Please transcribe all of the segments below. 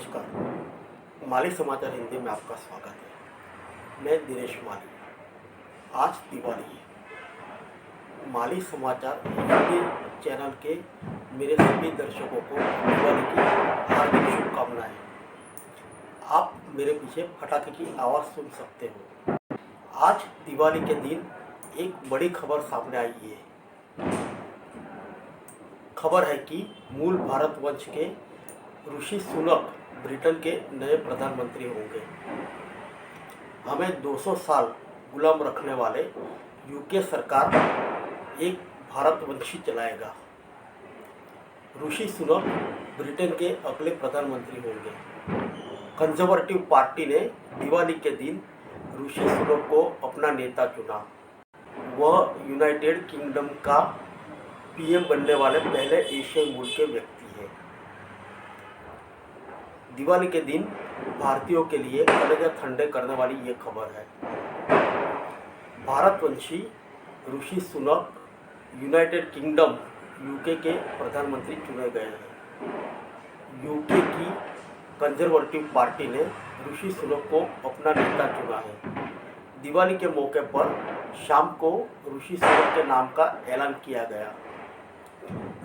नमस्कार। माली समाचार हिंदी में आपका स्वागत है। मैं दिनेश माली। आज दिवाली है। माली समाचार हिंदी चैनल के मेरे सभी दर्शकों को दिवाली की हार्दिक शुभकामनाएं। आप मेरे पीछे पटाखे की आवाज़ सुन सकते हो। आज दिवाली के दिन एक बड़ी खबर सामने आई है। खबर है कि मूल भारतवंश के ऋषि सुनक ब्रिटेन के नए प्रधानमंत्री होंगे। हमें 200 साल गुलाम रखने वाले यूके सरकार एक भारतवंशी चलाएगा। ऋषि सुनक ब्रिटेन के अगले प्रधानमंत्री होंगे। कंजर्वेटिव पार्टी ने दिवाली के दिन ऋषि सुनक को अपना नेता चुना। वह यूनाइटेड किंगडम का पीएम बनने वाले पहले एशियाई मूल के व्यक्ति हैं। दिवाली के दिन भारतीयों के लिए कलेजे ठंडे करने वाली ये खबर है। भारतवंशी Rishi Sunak United kingdom UK के प्रधानमंत्री चुने गए हैं। यूके की कंजर्वेटिव पार्टी ने ऋषि सुनक को अपना नेता चुना है। दिवाली के मौके पर शाम को ऋषि सुनक के नाम का ऐलान किया गया।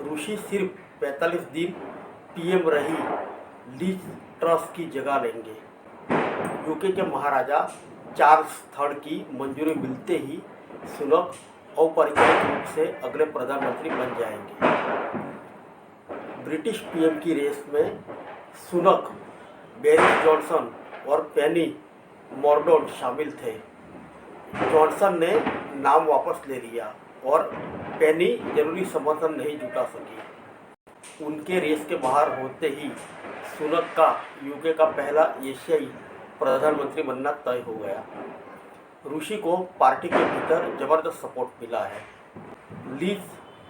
ऋषि सिर्फ 45 दिन पीएम रही लीज ट्रस की जगह लेंगे। यूके के महाराजा चार्ल्स III की मंजूरी मिलते ही सुनक औपचारिक रूप से अगले प्रधानमंत्री बन जाएंगे। ब्रिटिश पीएम की रेस में सुनक, बोरिस जॉनसन और पेनी मॉर्डौंट शामिल थे। जॉनसन ने नाम वापस ले लिया और पेनी जरूरी समर्थन नहीं जुटा सकी। उनके रेस के बाहर होते ही सुनक का यूके का पहला एशियाई प्रधानमंत्री बनना तय हो गया। ऋषि को पार्टी के भीतर जबरदस्त सपोर्ट मिला है। लीज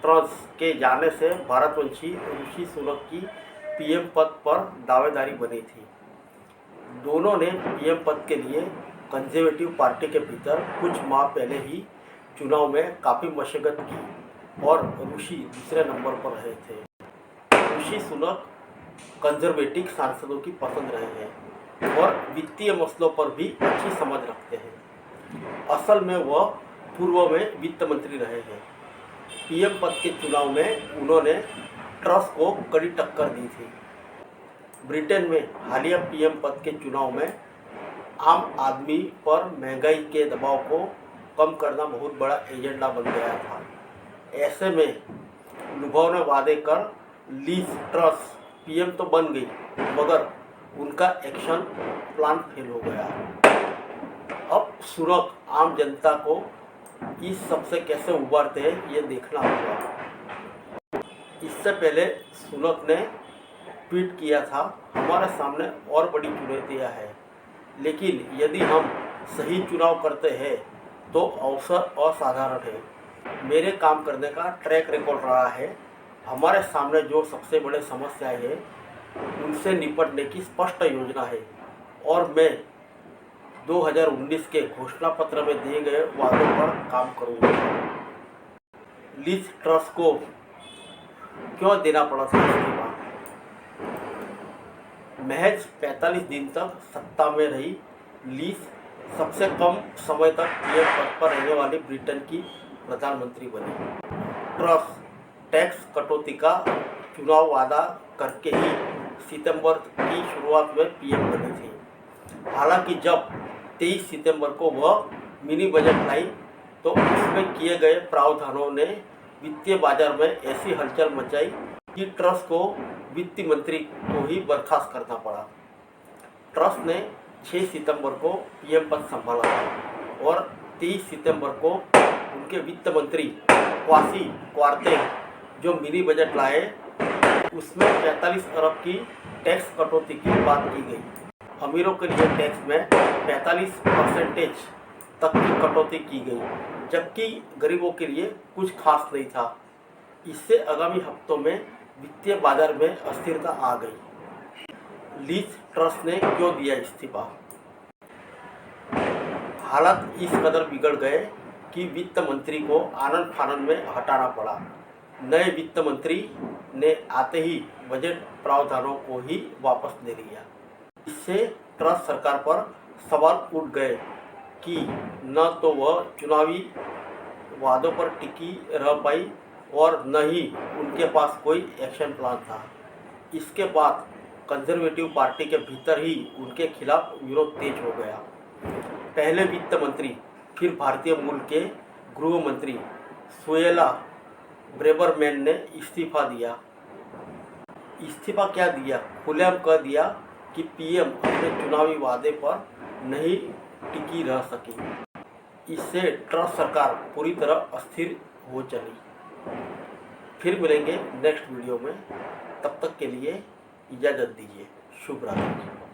ट्रस के जाने से भारतवंशी ऋषि सुनक की पीएम पद पर दावेदारी बनी थी। दोनों ने पीएम पद के लिए कंजर्वेटिव पार्टी के भीतर कुछ माह पहले ही चुनाव में काफ़ी मशक्कत की और ऋषि दूसरे नंबर पर रहे थे। ऋषि सुनक कंजर्वेटिव सांसदों की पसंद रहे हैं और वित्तीय मसलों पर भी अच्छी समझ रखते हैं। असल में वह पूर्व में वित्त मंत्री रहे हैं। पीएम पद के चुनाव में उन्होंने ट्रस को कड़ी टक्कर दी थी। ब्रिटेन में हालिया पीएम पद के चुनाव में आम आदमी पर महंगाई के दबाव को कम करना बहुत बड़ा एजेंडा बन गया था। ऐसे में लुभावने वादे कर लीज ट्रस पीएम तो बन गई, मगर उनका एक्शन प्लान फेल हो गया। अब सुनक आम जनता को इस सबसे कैसे उबारते हैं ये देखना होगा। इससे पहले सुनक ने ट्वीट किया था, हमारे सामने और बड़ी चुनौतियां हैं, लेकिन यदि हम सही चुनाव करते हैं तो अवसर असाधारण है। मेरे काम करने का ट्रैक रिकॉर्ड रहा है। हमारे सामने जो सबसे बड़े समस्याएं हैं उनसे निपटने की स्पष्ट योजना है और मैं 2019 के घोषणा पत्र में दिए गए वादों पर काम करूंगा। लीज ट्रस को क्यों देना पड़ा था इस्तीफा? महज 45 दिन तक सत्ता में रही लीज सबसे कम समय तक पीएम पद पर रहने वाली ब्रिटेन की प्रधानमंत्री बनी। ट्रस टैक्स कटौती का चुनाव वादा करके ही सितंबर की शुरुआत में पीएम बनी थी। हालांकि जब 23 सितंबर को वह मिनी बजट लाई तो उसमें किए गए प्रावधानों ने वित्तीय बाजार में ऐसी हलचल मचाई कि ट्रस को वित्त मंत्री को ही बर्खास्त करना पड़ा। ट्रस ने 6 सितंबर को पीएम पद संभाला था और 23 सितंबर को उनके वित्त मंत्री क्वासी क्वारतेंग जो मिनी बजट लाए उसमें 45 अरब की टैक्स कटौती की बात की गई। अमीरों के लिए टैक्स में 45% तक की कटौती की गई, जबकि गरीबों के लिए कुछ खास नहीं था। इससे आगामी हफ्तों में वित्तीय बाजार में अस्थिरता आ गई। लीज ट्रस ने क्यों दिया इस्तीफा? हालात इस कदर बिगड़ गए कि वित्त मंत्री को आनन फानन में हटाना पड़ा। नए वित्त मंत्री ने आते ही बजट प्रावधानों को ही वापस ले लिया। इससे ट्रस सरकार पर सवाल उठ गए कि न तो वह चुनावी वादों पर टिकी रह पाई और न ही उनके पास कोई एक्शन प्लान था। इसके बाद कंजर्वेटिव पार्टी के भीतर ही उनके खिलाफ विरोध तेज हो गया। पहले वित्त मंत्री फिर भारतीय मूल के गृह मंत्री सुएला ब्रेबरमैन ने इस्तीफा दिया। इस्तीफा क्या दिया, खुलेआम कह दिया कि पीएम अपने चुनावी वादे पर नहीं टिकी रह सकी। इससे ट्रस सरकार पूरी तरह अस्थिर हो चली। फिर मिलेंगे नेक्स्ट वीडियो में, तब तक के लिए इजाज़त दीजिए। शुभ रात्रि।